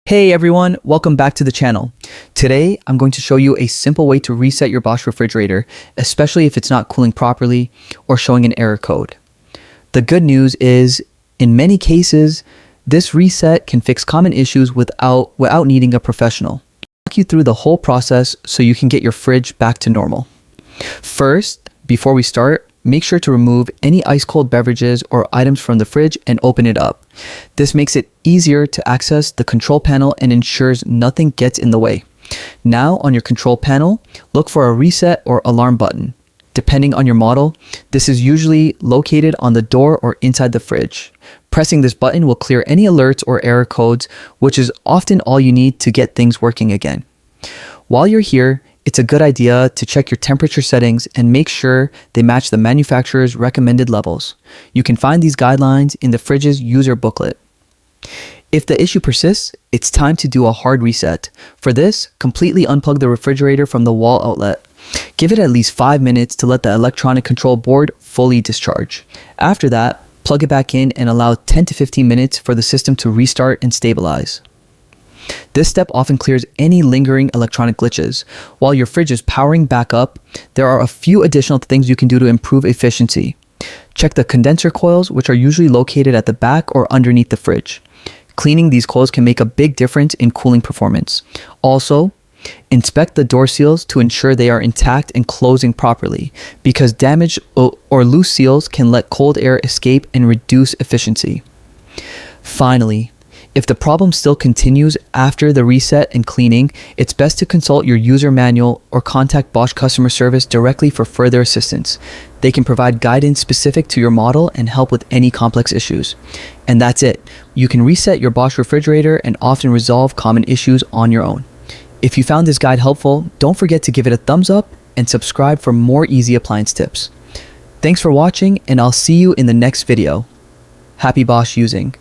Hey everyone, welcome back to the channel. Today, I'm going to show you a simple way to reset your Bosch refrigerator, especially if it's not cooling properly or showing an error code. The good news is, in many cases, this reset can fix common issues without needing a professional. I'll walk you through the whole process so you can get your fridge back to normal. First, before we start, make sure to remove any ice-cold beverages or items from the fridge and open it up. This makes it easier to access the control panel and ensures nothing gets in the way. Now, on your control panel, look for a reset or alarm button. Depending on your model, this is usually located on the door or inside the fridge. Pressing this button will clear any alerts or error codes, which is often all you need to get things working again. While you're here, it's a good idea to check your temperature settings and make sure they match the manufacturer's recommended levels. You can find these guidelines in the fridge's user booklet. If the issue persists, it's time to do a hard reset. For this, completely unplug the refrigerator from the wall outlet. Give it at least 5 minutes to let the electronic control board fully discharge. After that, plug it back in and allow 10 to 15 minutes for the system to restart and stabilize. This step often clears any lingering electronic glitches. While your fridge is powering back up, there are a few additional things you can do to improve efficiency. Check the condenser coils, which are usually located at the back or underneath the fridge. Cleaning these coils can make a big difference in cooling performance. Also, inspect the door seals to ensure they are intact and closing properly, because damaged or loose seals can let cold air escape and reduce efficiency. Finally, if the problem still continues after the reset and cleaning, it's best to consult your user manual or contact Bosch customer service directly for further assistance. They can provide guidance specific to your model and help with any complex issues. And that's it. You can reset your Bosch refrigerator and often resolve common issues on your own. If you found this guide helpful, don't forget to give it a thumbs up and subscribe for more easy appliance tips. Thanks for watching, and I'll see you in the next video. Happy Bosch using!